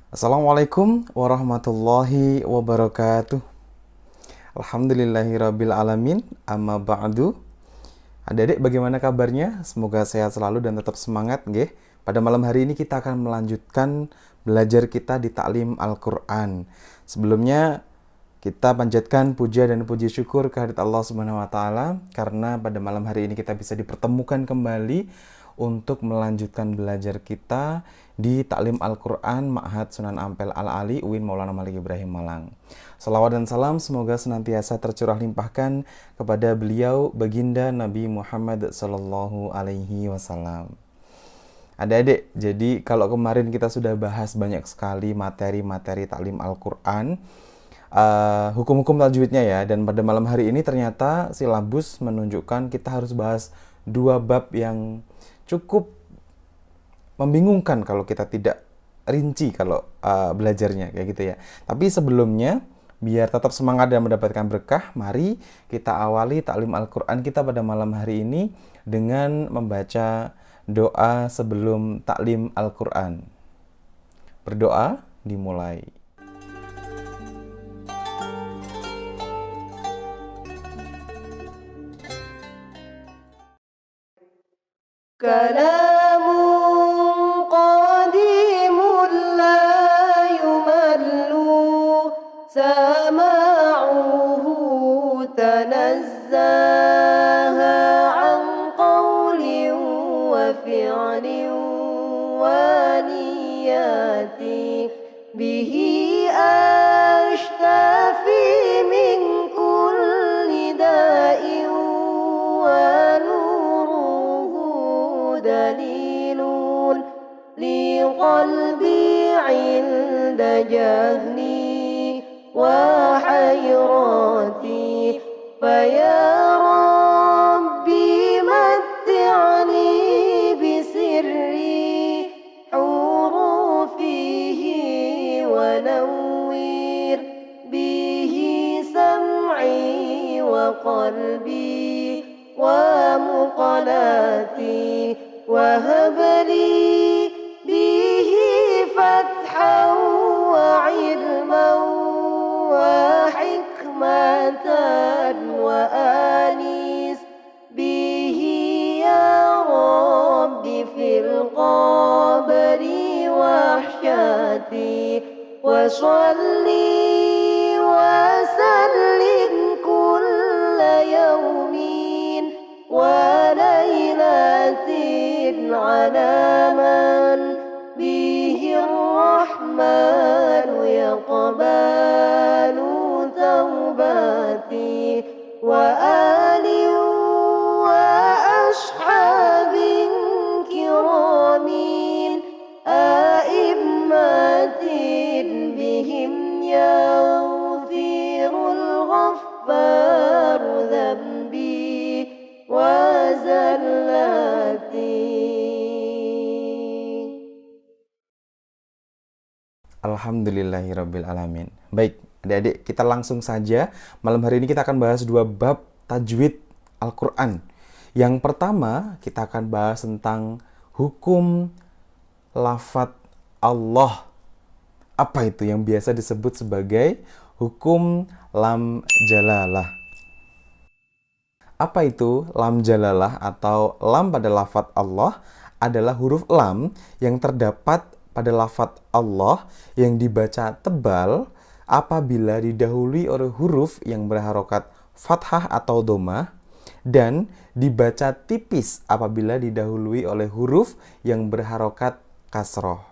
Assalamualaikum warahmatullahi wabarakatuh. Alhamdulillahirabbil alamin. Amma ba'du. Adik-adik bagaimana kabarnya? Semoga sehat selalu dan tetap semangat nggih. Pada malam hari ini kita akan melanjutkan belajar kita di Taklim Al-Qur'an. Sebelumnya kita panjatkan puja dan puji syukur kehadirat Allah Subhanahu wa taala karena pada malam hari ini kita bisa dipertemukan kembali untuk melanjutkan belajar kita di Taklim Al-Qur'an Ma'had Sunan Ampel Al-Ali UIN Maulana Malik Ibrahim Malang. Salawat dan salam semoga senantiasa tercurah limpahkan kepada beliau baginda Nabi Muhammad sallallahu alaihi wasallam. Adik-adik, jadi kalau kemarin kita sudah bahas banyak sekali materi-materi Taklim Al-Qur'an, hukum-hukum tajwidnya ya, dan pada malam hari ini ternyata silabus menunjukkan kita harus bahas dua bab yang cukup membingungkan kalau kita tidak rinci kalau belajarnya kayak gitu ya. Tapi sebelumnya biar tetap semangat dan mendapatkan berkah, mari kita awali Taklim Al-Qur'an kita pada malam hari ini dengan membaca doa sebelum Taklim Al-Qur'an. Berdoa dimulai. كلام قديم لا يمل سماعه تنزه عن قول وفعل ونيات به أشتفي من كل داء دليل لقلبي عند جهلي وحيراتي فيا ربي متعني بسري حروفه ونوّر به سمعي وقلبي ومقلاتي وهب لي به فتحا وعلما وحكمة وآنيس به يا رب في القبر وحشتي وصلي وسلم كل يوم وليلة على من به الرحمن يقبل توباتي وآل وأصحاب كرام أئمة بهم يغفر الغفار ذنبي وزلاتي. Alhamdulillahirabbil alamin. Baik, adik-adik, kita langsung saja. Malam hari ini kita akan bahas dua bab tajwid Al-Qur'an. Yang pertama, kita akan bahas tentang hukum lafadz Allah. Apa itu yang biasa disebut sebagai hukum lam jalalah? Apa itu lam jalalah atau lam pada lafadz Allah? Adalah huruf lam yang terdapat pada lafadz Allah yang dibaca tebal apabila didahului oleh huruf yang berharokat fathah atau domah dan dibaca tipis apabila didahului oleh huruf yang berharokat kasroh.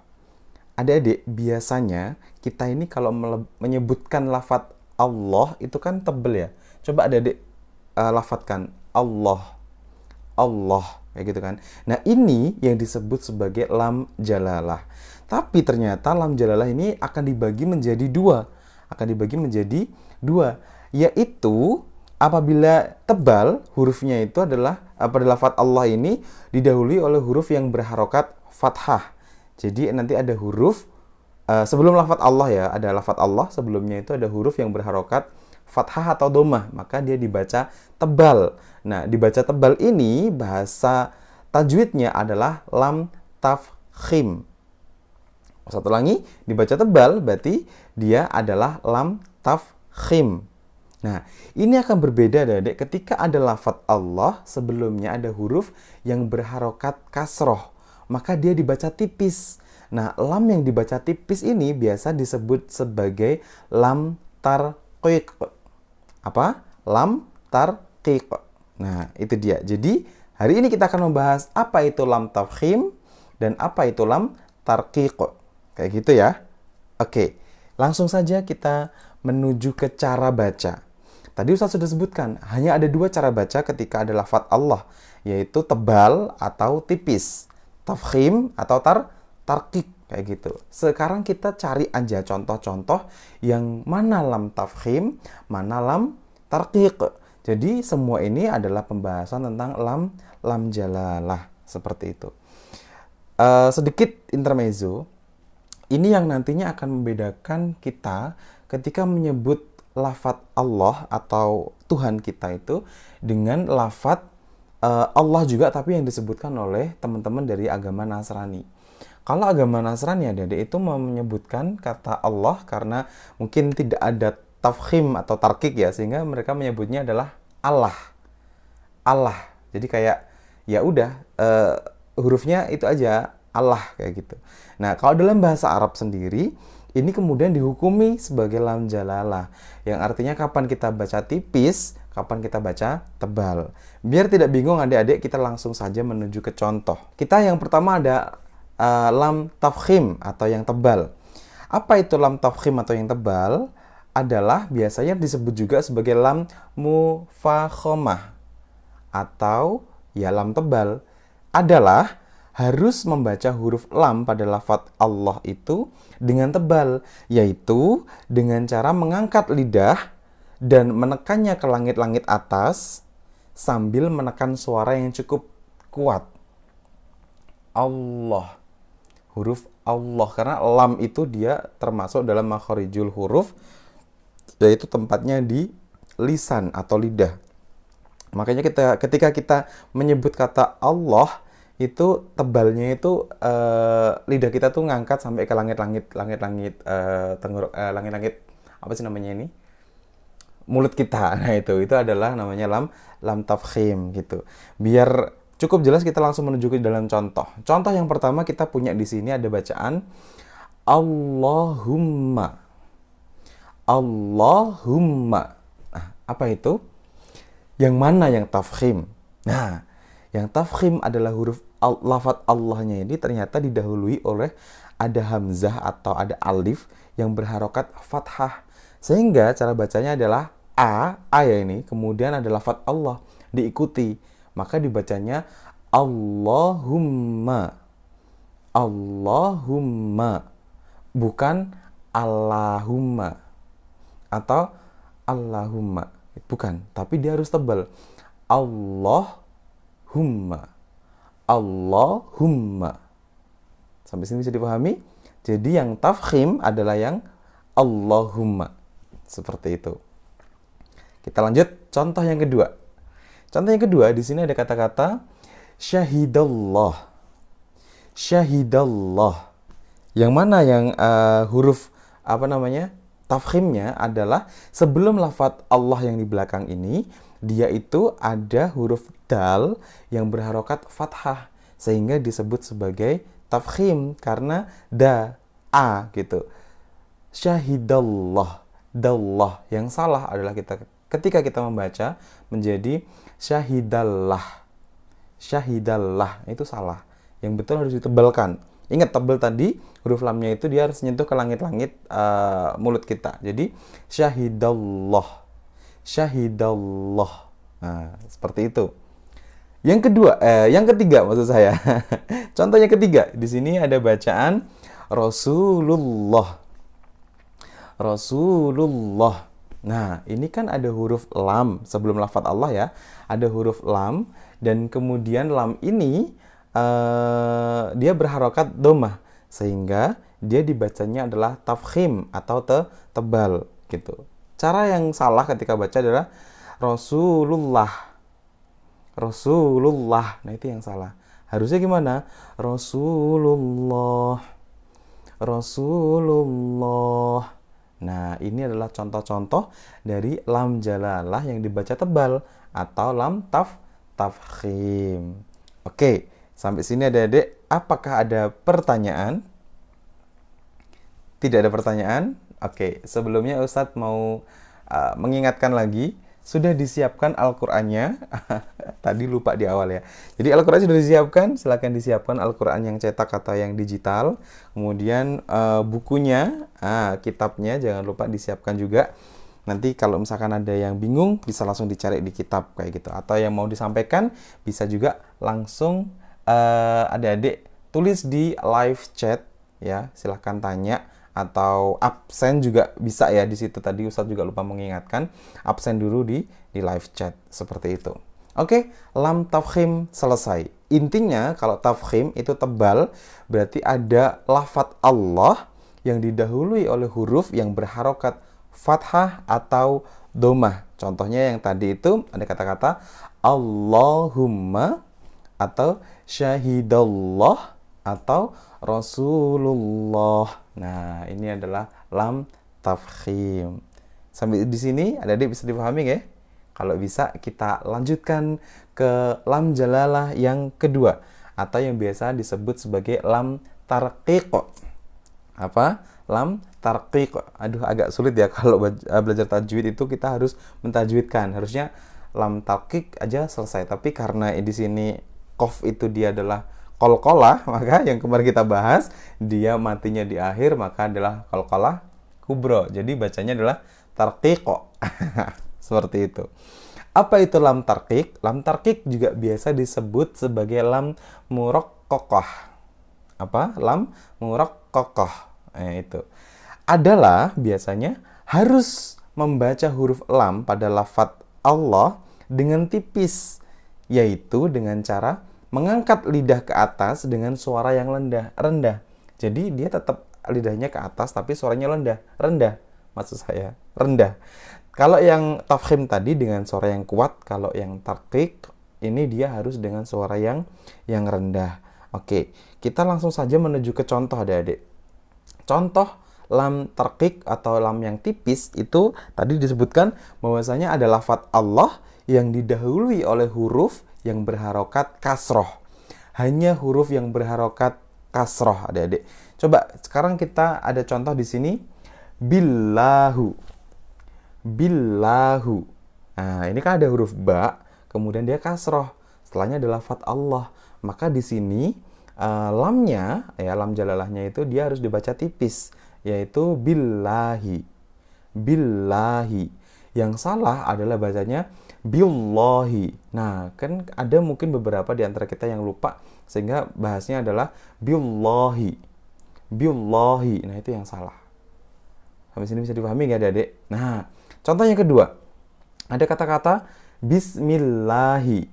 Adik-adik, biasanya kita ini kalau menyebutkan lafadz Allah itu kan tebal ya. Coba adik-adik lafadzkan Allah, Allah, kayak gitu kan. Nah, ini yang disebut sebagai lam jalalah. Tapi ternyata lam jalalah ini akan dibagi menjadi dua. Yaitu apabila tebal hurufnya itu adalah pada lafadz Allah ini didahului oleh huruf yang berharokat fathah. Jadi nanti ada huruf sebelum lafadz Allah ya, ada lafadz Allah, sebelumnya itu ada huruf yang berharokat fathah atau domah, maka dia dibaca tebal. Nah, dibaca tebal ini bahasa tajwidnya adalah lam tafkhim. Satu lagi, dibaca tebal berarti dia adalah lam tafkhim. Nah, ini akan berbeda Adik ketika ada lafadz Allah sebelumnya ada huruf yang berharokat kasroh, maka dia dibaca tipis. Nah, lam yang dibaca tipis ini biasa disebut sebagai lam tarqiq. Apa? Lam tarqiq. Nah, itu dia. Jadi, hari ini kita akan membahas apa itu lam tafkhim dan apa itu lam tarqiq. Kayak gitu ya. Oke, langsung saja kita menuju ke cara baca. Tadi Ustaz sudah sebutkan, hanya ada dua cara baca ketika ada lafadz Allah, yaitu tebal atau tipis, tafkhim atau tarqiq, kayak gitu. Sekarang kita cari aja contoh-contoh yang mana lam tafkhim, mana lam tarqiq. Jadi semua ini adalah pembahasan tentang lam jalalah, seperti itu. Sedikit intermezzo. Ini yang nantinya akan membedakan kita ketika menyebut lafadz Allah atau Tuhan kita itu dengan lafadz Allah juga, tapi yang disebutkan oleh teman-teman dari agama Nasrani. Kalau agama Nasrani Adik-adik itu menyebutkan kata Allah karena mungkin tidak ada tafkhim atau tarqiq ya, sehingga mereka menyebutnya adalah Allah. Allah. Jadi kayak ya udah hurufnya itu aja, Allah, kayak gitu. Nah, kalau dalam bahasa Arab sendiri, ini kemudian dihukumi sebagai lam jalalah, yang artinya kapan kita baca tipis, kapan kita baca tebal. Biar tidak bingung adik-adik, kita langsung saja menuju ke contoh. Kita yang pertama ada lam tafkhim atau yang tebal. Apa itu lam tafkhim atau yang tebal? Adalah biasanya disebut juga sebagai lam mufakhomah atau ya lam tebal. Adalah harus membaca huruf lam pada lafadz Allah itu dengan tebal, yaitu dengan cara mengangkat lidah dan menekannya ke langit-langit atas sambil menekan suara yang cukup kuat. Allah. Huruf Allah, karena lam itu dia termasuk dalam makharijul huruf, yaitu tempatnya di lisan atau lidah. Makanya ketika kita menyebut kata Allah, itu tebalnya itu lidah kita tuh ngangkat sampai ke langit-langit tenggorok, langit-langit apa sih namanya ini, mulut kita. Nah itu adalah namanya lam tafkhim gitu. Biar cukup jelas, kita langsung menuju ke dalam contoh. Contoh yang pertama kita punya di sini ada bacaan Allahumma. Allahumma. Nah, apa itu? Yang mana yang tafkhim? Nah, yang tafkhim adalah huruf lafadz Allahnya ini ternyata didahului oleh ada hamzah atau ada alif yang berharokat fathah. Sehingga cara bacanya adalah A ya ini, kemudian ada lafadz Allah diikuti. Maka dibacanya Allahumma. Allahumma. Bukan Allahumma atau Allahumma. Bukan, tapi dia harus tebal. Allahumma. Allahumma. Sampai sini bisa dipahami? Jadi yang tafkhim adalah yang Allahumma. Seperti itu. Kita lanjut contoh yang kedua. Contoh yang kedua, di sini ada kata-kata syahidallah. Syahidallah. Yang mana yang huruf tafkhimnya adalah sebelum lafadz Allah yang di belakang ini, dia itu ada huruf dal yang berharokat fathah, sehingga disebut sebagai tafkhim karena a gitu. Syahidallah, dallah. Yang salah adalah ketika kita membaca menjadi syahidallah. Syahidallah itu salah. Yang betul harus ditebalkan. Ingat, tebal tadi huruf lamnya itu dia harus nyentuh ke langit-langit mulut kita. Jadi syahidallah. Syahidallah. Nah, seperti itu. Yang ketiga maksud saya. Contoh yang ketiga, di sini ada bacaan Rasulullah. Rasulullah. Nah, ini kan ada huruf lam sebelum lafadz Allah ya. Ada huruf lam dan kemudian lam ini dia berharokat dhammah, sehingga dia dibacanya adalah tafkhim atau tebal gitu. Cara yang salah ketika baca adalah Rasulullah. Rasulullah. Nah, itu yang salah. Harusnya gimana? Rasulullah. Rasulullah. Nah, ini adalah contoh-contoh dari lam jalalah yang dibaca tebal atau lam tafkhim. Oke, sampai sini adik-adik, apakah ada pertanyaan? Tidak ada pertanyaan? Oke, sebelumnya Ustadz mau mengingatkan lagi, sudah disiapkan Al-Qur'annya. Tadi lupa di awal ya. Jadi Al-Qur'an sudah disiapkan, silakan disiapkan Al-Qur'an yang cetak atau yang digital. Kemudian bukunya, kitabnya jangan lupa disiapkan juga. Nanti kalau misalkan ada yang bingung bisa langsung dicari di kitab kayak gitu. Atau yang mau disampaikan bisa juga langsung adik-adik tulis di live chat ya, silahkan tanya atau absen juga bisa ya di situ. Tadi Ustadz juga lupa mengingatkan, absen dulu di live chat seperti itu. Oke, lam tafkhim selesai. Intinya kalau tafkhim itu tebal, berarti ada lafadz Allah yang didahului oleh huruf yang berharokat fathah atau domah. Contohnya yang tadi itu ada kata-kata Allahumma atau syahidallah atau Rasulullah. Nah, ini adalah lam tafkhim. Sampai di sini adik-adik bisa dipahami ya? Kalau bisa kita lanjutkan ke lam jalalah yang kedua atau yang biasa disebut sebagai lam tarqiq. Apa? Lam tarqiq. Aduh, agak sulit ya kalau belajar tajwid itu kita harus mentajwidkan. Harusnya lam tarqiq aja selesai. Tapi karena di sini qaf itu dia adalah qalqalah, maka yang kemarin kita bahas dia matinya di akhir, maka adalah qalqalah kubra. Jadi bacanya adalah tarqiq. Seperti itu. Apa itu lam tarqiq? Lam tarqiq juga biasa disebut sebagai lam muraqqaqah. Apa? Lam muraqqaqah. Itu adalah biasanya harus membaca huruf lam pada lafadz Allah dengan tipis, yaitu dengan cara mengangkat lidah ke atas dengan suara yang rendah. Jadi dia tetap lidahnya ke atas tapi suaranya rendah. Maksud saya rendah. Kalau yang tafkhim tadi dengan suara yang kuat, kalau yang tarqiq ini dia harus dengan suara yang rendah. Oke, kita langsung saja menuju ke contoh adik-adik. Contoh lam tarqiq atau lam yang tipis itu tadi disebutkan bahwasanya ada lafadz Allah yang didahului oleh huruf yang berharokat kasroh. Hanya huruf yang berharokat kasroh, adik-adik. Coba sekarang kita ada contoh di sini, billahu. Nah, ini kan ada huruf ba, kemudian dia kasroh. Setelahnya ada lafadz Allah. Maka di sini lamnya, ya lam jalalahnya itu dia harus dibaca tipis, yaitu billahi. Yang salah adalah bacanya billahi. Nah, kan ada mungkin beberapa di antara kita yang lupa sehingga bahasnya adalah billahi. Nah, itu yang salah. Sampai sini bisa dipahami nggak adik-adik? Nah, contoh yang kedua. Ada kata-kata bismillahi.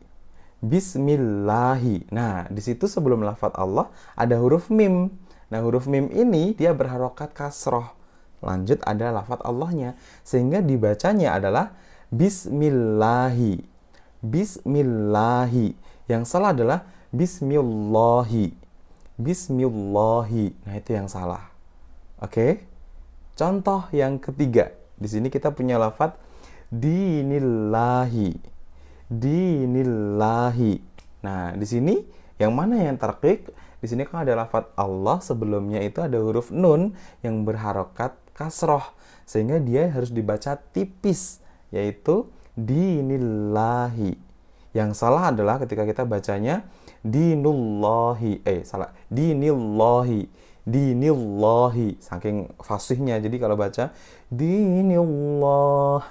Nah, di situ sebelum lafadz Allah ada huruf mim. Nah, huruf mim ini dia berharokat kasroh. Lanjut ada lafadz Allahnya. Sehingga dibacanya adalah bismillahi. Yang salah adalah bismillahi. Nah, itu yang salah. Oke? Contoh yang ketiga. Di sini kita punya lafadz dinillahi. Nah, di sini yang mana yang tarqiq? Di sini kan ada lafadz Allah, sebelumnya itu ada huruf nun yang berharokat kasroh, sehingga dia harus dibaca tipis, yaitu dinillahi. Yang salah adalah ketika kita bacanya dinillahi. Saking fasihnya, jadi kalau baca dinillah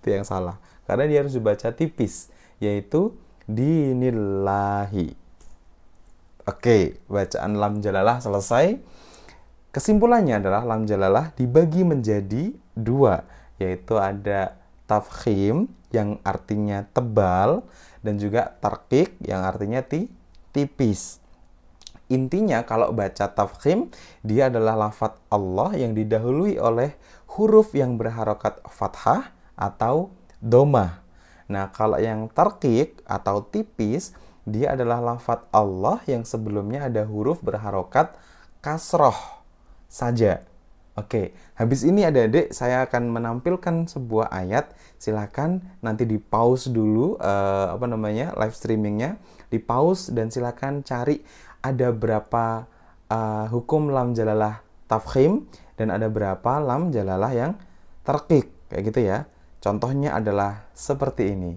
itu yang salah, karena dia harus dibaca tipis, yaitu dinillahi. Oke, bacaan lam jalalah selesai. Kesimpulannya adalah lam jalalah dibagi menjadi dua, yaitu ada tafkhim yang artinya tebal dan juga tarqiq yang artinya tipis. Intinya kalau baca tafkhim, dia adalah lafadz Allah yang didahului oleh huruf yang berharokat fathah atau domah. Nah, kalau yang tarqiq atau tipis, dia adalah lafadz Allah yang sebelumnya ada huruf berharokat kasroh. saja. Oke, habis ini adik-adik saya akan menampilkan sebuah ayat. Silakan nanti di pause dulu live streamingnya, di pause dan silakan cari ada berapa hukum lam jalalah tafkhim dan ada berapa lam jalalah yang tarqiq kayak gitu ya. Contohnya adalah seperti ini.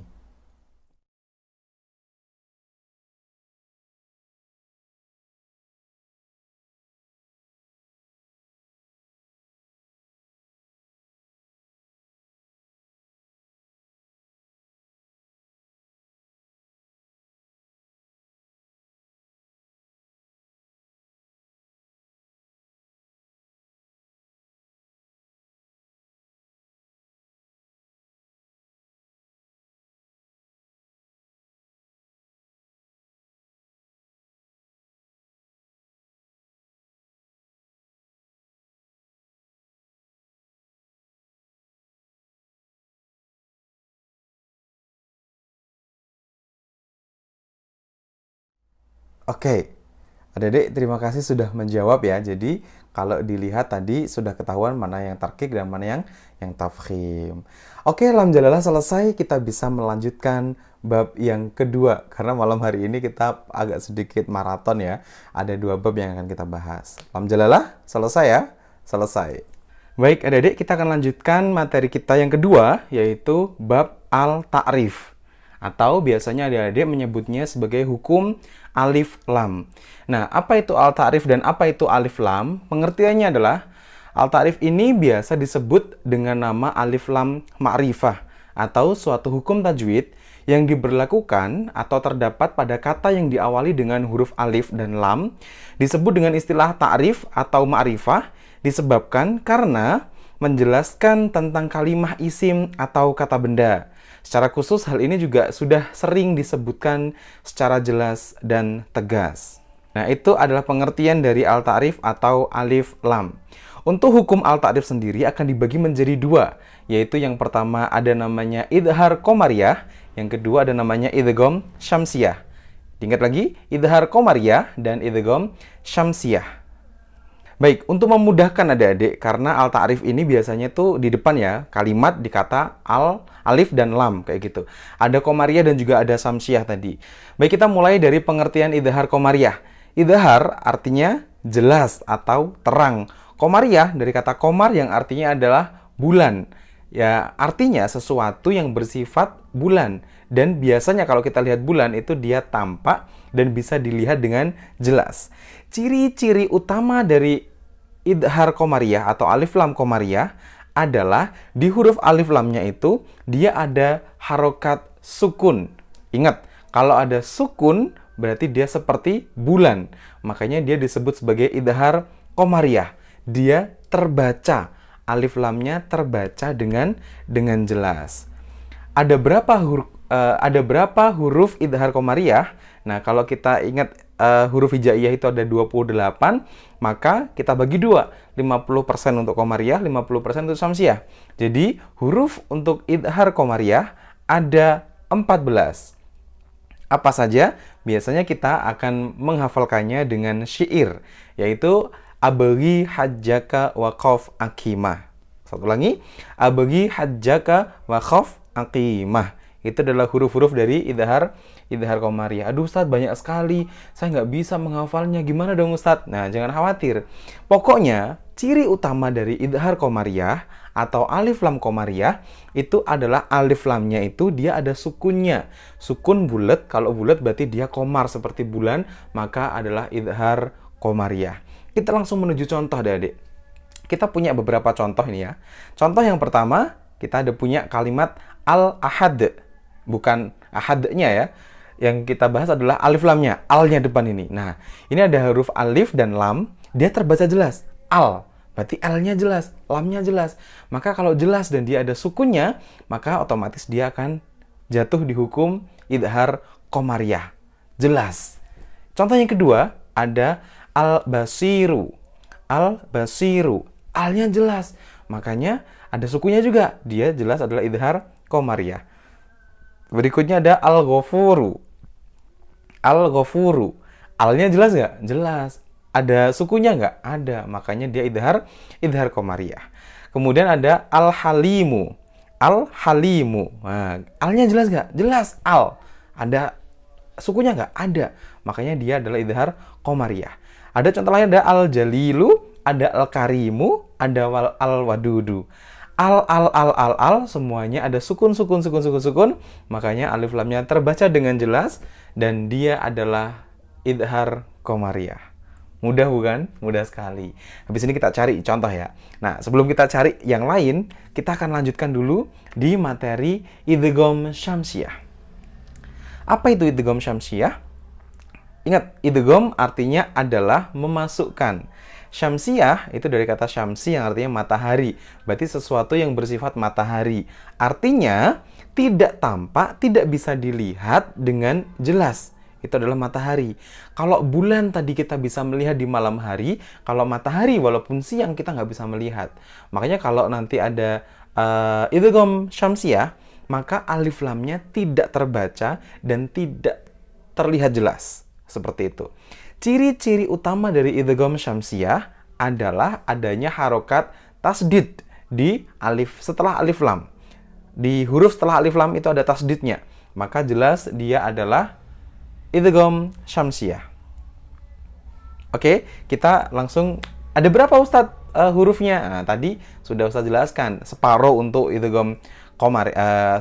Oke, adik-adik terima kasih sudah menjawab ya. Jadi kalau dilihat tadi sudah ketahuan mana yang tarkik dan mana yang tafkhim. Oke, lam jalalah selesai, kita bisa melanjutkan bab yang kedua. Karena malam hari ini kita agak sedikit maraton ya. Ada 2 bab yang akan kita bahas. Lam jalalah selesai ya? Selesai. Baik adik-adik, kita akan lanjutkan materi kita yang kedua, yaitu bab al-ta'rif. Atau biasanya adik-adik menyebutnya sebagai hukum alif lam. Nah, apa itu al-ta'rif dan apa itu alif lam? Pengertiannya adalah al-ta'rif ini biasa disebut dengan nama alif lam ma'rifah atau suatu hukum tajwid yang diberlakukan atau terdapat pada kata yang diawali dengan huruf alif dan lam disebut dengan istilah ta'rif atau ma'rifah disebabkan karena menjelaskan tentang kalimah isim atau kata benda. Secara khusus hal ini juga sudah sering disebutkan secara jelas dan tegas. Nah, itu adalah pengertian dari al-ta'rif atau alif lam. Untuk hukum al-ta'rif sendiri akan dibagi menjadi 2, yaitu yang pertama ada namanya idhar qamariyah, yang kedua ada namanya idgham syamsiyah. Diingat lagi, idhar qamariyah dan idgham syamsiyah. Baik, untuk memudahkan adik-adik, karena al-ta'rif ini biasanya tuh di depan ya, kalimat di kata alif dan lam, kayak gitu. Ada qamariyah dan juga ada samsiyah tadi. Baik, kita mulai dari pengertian idhar qamariyah. Idhar artinya jelas atau terang. Qamariyah dari kata qamar yang artinya adalah bulan. Ya, artinya sesuatu yang bersifat bulan. Dan biasanya kalau kita lihat bulan itu dia tampak dan bisa dilihat dengan jelas. Ciri-ciri utama dari idhar qamariyah atau alif lam qamariyah adalah di huruf alif lamnya itu dia ada harokat sukun. Ingat, kalau ada sukun berarti dia seperti bulan. Makanya dia disebut sebagai idhar qamariyah. Dia terbaca, alif lamnya terbaca dengan jelas. Ada berapa huruf idhar qamariyah? Nah, kalau kita ingat huruf hijaiyah itu ada 28, maka kita bagi 2. 50% untuk qamariyah, 50% untuk samsiyah. Jadi, huruf untuk idhar qamariyah ada 14. Apa saja? Biasanya kita akan menghafalkannya dengan syair, yaitu abghi hajjaka wa khaf aqimah. Satu lagi, abghi hajjaka wa khaf aqimah. Itu adalah huruf-huruf dari idhar qamariyah. Aduh Ustadz, banyak sekali. Saya nggak bisa menghafalnya. Gimana dong Ustadz? Nah, jangan khawatir. Pokoknya, ciri utama dari idhar qamariyah atau alif lam qamariyah itu adalah alif lamnya itu dia ada sukunnya. Sukun bulat, kalau bulat berarti dia qamar seperti bulan, maka adalah idhar qamariyah. Kita langsung menuju contoh, adik-adik. Kita punya beberapa contoh ini ya. Contoh yang pertama, kita ada punya kalimat al-ahad. Bukan ahadnya ya. Yang kita bahas adalah alif lamnya, alnya depan ini. Nah, ini ada huruf alif dan lam, dia terbaca jelas. Al, berarti L-nya jelas, lamnya jelas. Maka kalau jelas dan dia ada sukunnya, maka otomatis dia akan jatuh di hukum idhar qamariyah. Jelas. Contoh yang kedua, ada al-basiru. Al-basiru, alnya jelas. Makanya ada sukunya juga. Dia jelas adalah idhar qamariyah. Berikutnya ada al-ghafuru. Al-ghafuru. Alnya jelas nggak? Jelas. Ada sukunya nggak? Ada. Makanya dia idhar qamariyah. Kemudian ada al-halimu. Al-halimu. Nah, alnya jelas nggak? Jelas, al. Ada sukunya nggak? Ada. Makanya dia adalah idhar qamariyah. Ada contoh lain, ada al-jalilu, ada al-karimu, ada al-wadudu. Al, semuanya ada sukun. Makanya alif lamnya terbaca dengan jelas dan dia adalah idhar qamariyah. Mudah bukan? Mudah sekali. Habis ini kita cari contoh ya. Nah, sebelum kita cari yang lain, kita akan lanjutkan dulu di materi idgham syamsiyah. Apa itu idgham syamsiyah? Ingat, idgham artinya adalah memasukkan. Syamsiyah itu dari kata syamsi yang artinya matahari. Berarti sesuatu yang bersifat matahari. Artinya tidak tampak, tidak bisa dilihat dengan jelas. Itu adalah matahari. Kalau bulan tadi kita bisa melihat di malam hari, kalau matahari walaupun siang kita nggak bisa melihat. Makanya kalau nanti ada idgham syamsiyah, maka alif lamnya tidak terbaca dan tidak terlihat jelas. Seperti itu. Ciri-ciri utama dari idgham syamsiyah adalah adanya harokat tasdid di alif setelah alif lam. Di huruf setelah alif lam itu ada tasdidnya. Maka jelas dia adalah idgham syamsiyah. Oke, kita langsung ada berapa Ustadz hurufnya? Nah, tadi sudah Ustadz jelaskan, separuh untuk idgham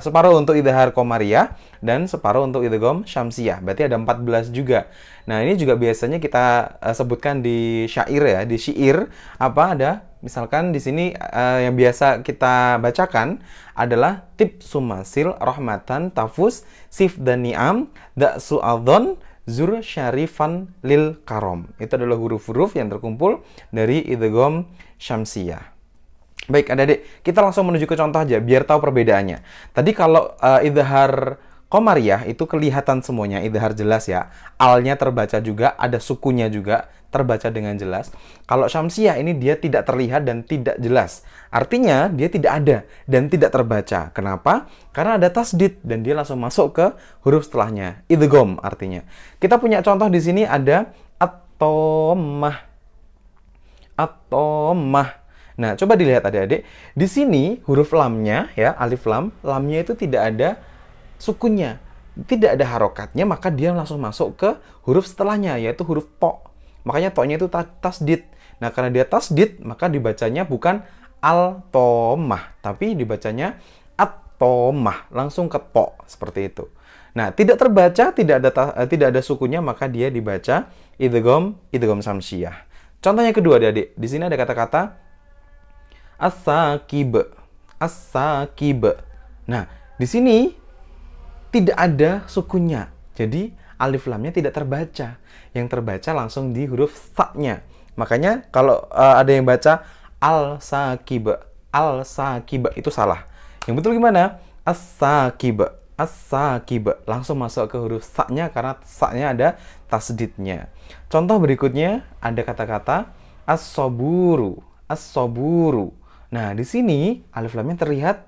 separuh untuk idhar qamariyah dan separuh untuk idgham syamsiyah. Berarti ada 14 juga. Nah, ini juga biasanya kita sebutkan di syair ya, di syair apa ada misalkan di sini yang biasa kita bacakan adalah tib sumasil rahmatan tafus sif dan ni'am da su'adhon zur syarifan lil karom. Itu adalah huruf-huruf yang terkumpul dari idgham syamsiyah. Baik, adik-adik, kita langsung menuju ke contoh aja, biar tahu perbedaannya. Tadi kalau idhar qamariyah itu kelihatan semuanya, idhar jelas ya. Alnya terbaca juga, ada sukunya juga, terbaca dengan jelas. Kalau syamsiyah ini dia tidak terlihat dan tidak jelas. Artinya, dia tidak ada dan tidak terbaca. Kenapa? Karena ada tasdid dan dia langsung masuk ke huruf setelahnya. Idgham artinya. Kita punya contoh di sini ada at-tammah. At-tammah. Nah, coba dilihat adik-adik. Di sini huruf lamnya ya, alif lam, lamnya itu tidak ada sukunnya. Tidak ada harokatnya, maka dia langsung masuk ke huruf setelahnya, yaitu huruf to. Makanya to-nya itu tasdid. Nah, karena dia tasdid, maka dibacanya bukan al-tomah, tapi dibacanya at-tomah, langsung ke to, seperti itu. Nah, tidak terbaca, tidak ada sukunya, maka dia dibaca idgham syamsiyah. Contohnya kedua, adik-adik. Di sini ada kata-kata as-sakib. As-sakib. Nah, di sini tidak ada sukunnya. Jadi, alif lamnya tidak terbaca. Yang terbaca langsung di huruf sa-nya. Makanya, kalau ada yang baca al-sakib, al-sakib, itu salah. Yang betul gimana? As-sakib. As-sakib. Langsung masuk ke huruf sa-nya karena sa-nya ada tasdidnya. Contoh berikutnya, ada kata-kata as-soburu. As-soburu. Nah, di sini alif lamnya terlihat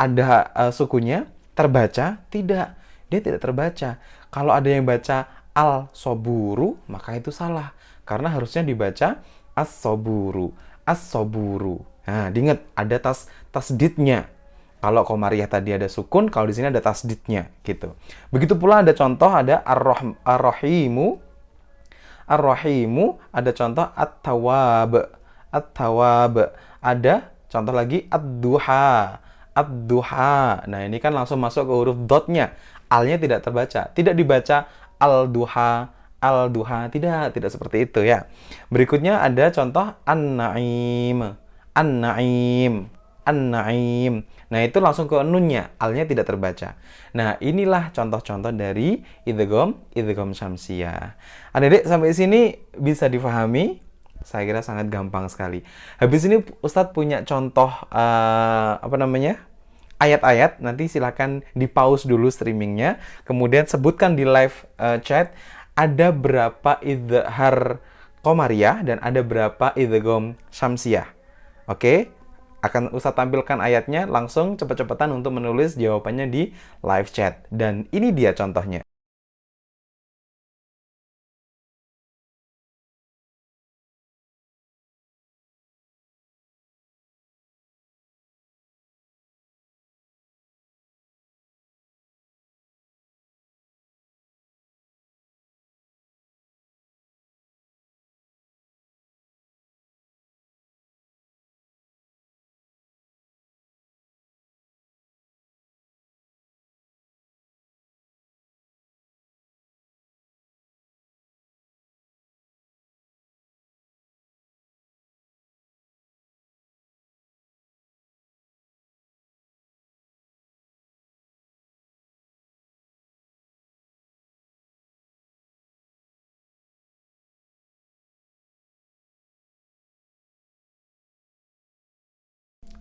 ada sukunya, terbaca? Tidak. Dia tidak terbaca. Kalau ada yang baca al-soburu, maka itu salah. Karena harusnya dibaca as-soburu. As-soburu. Nah, diingat ada tasdidnya. Kalau qamariyah tadi ada sukun, kalau di sini ada tasdidnya, gitu. Begitu pula ada contoh, ada ar-rahimu. Ar-rahimu, ada contoh at-tawab. At-tawab. Ada contoh lagi ad-duha. Ad-duha. Nah, ini kan langsung masuk ke huruf dotnya. Alnya tidak terbaca. Tidak dibaca al-duha. Al-duha. Tidak seperti itu ya. Berikutnya ada contoh an-naim. An-naim. An-naim. Nah, itu langsung ke nunnya. Alnya tidak terbaca. Nah, inilah contoh-contoh dari idgham syamsiyah. Adik-adik, sampai sini bisa difahami? Saya kira sangat gampang sekali. Habis ini Ustadz punya contoh ayat-ayat. Nanti silakan di-pause dulu streamingnya. Kemudian sebutkan di live chat ada berapa idhar qamariyah dan ada berapa idgham syamsiyah. Oke? Akan Ustadz tampilkan ayatnya, langsung cepat-cepatan untuk menulis jawabannya di live chat. Dan ini dia contohnya.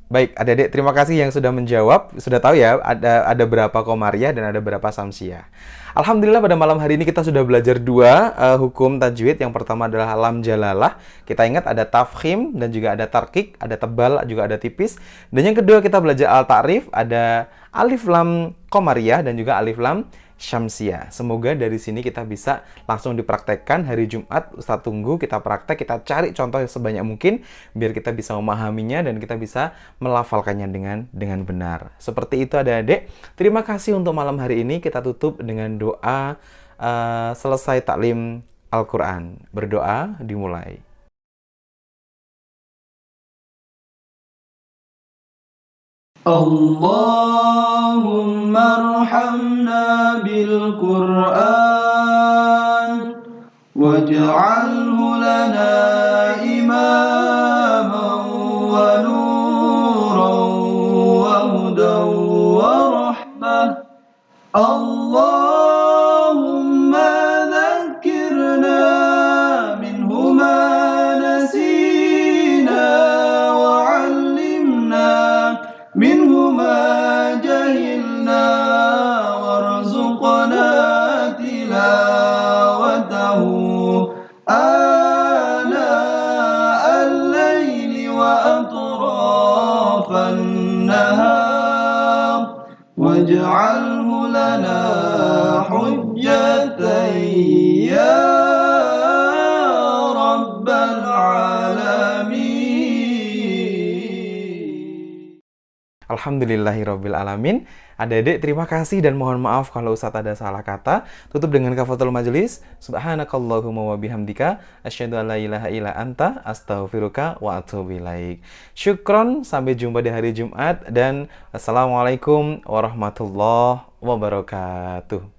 Baik, adik-adik, terima kasih yang sudah menjawab. Sudah tahu ya, ada berapa komariah dan ada berapa samsiah. Alhamdulillah pada malam hari ini kita sudah belajar dua hukum tajwid. Yang pertama adalah lam jalalah. Kita ingat ada tafkhim dan juga ada tarkik, ada tebal juga ada tipis. Dan yang kedua kita belajar al-ta'rif, ada alif lam komariah dan juga alif lam syamsiah. Semoga dari sini kita bisa langsung dipraktekkan hari Jumat. Ustaz tunggu kita praktek, kita cari contoh sebanyak mungkin biar kita bisa memahaminya dan kita bisa melafalkannya dengan benar. Seperti itu adik-adik. Terima kasih untuk malam hari ini. Kita tutup dengan doa selesai taklim Al-Quran. Berdoa dimulai. اللهم ارحمنا بالقرآن واجعله لنا إماما ونورا وهدى ورحمة اللهم ذكرنا منه ما نسينا وعلمنا منه ما جهلنا وارزقنا تلاوته آناء الليل وأطراف النهار واجعله لنا حجة يا رب العالمين. Alhamdulillahirabbil alamin. Adik-adik terima kasih dan mohon maaf kalau Ustaz ada salah kata. Tutup dengan kafaratul majelis. Subhanakallahumma wa bihamdika asyhadu an la ilaha illa anta astaghfiruka wa atubu ilaik. Syukron, sampai jumpa di hari Jumat dan assalamualaikum warahmatullahi wabarakatuh.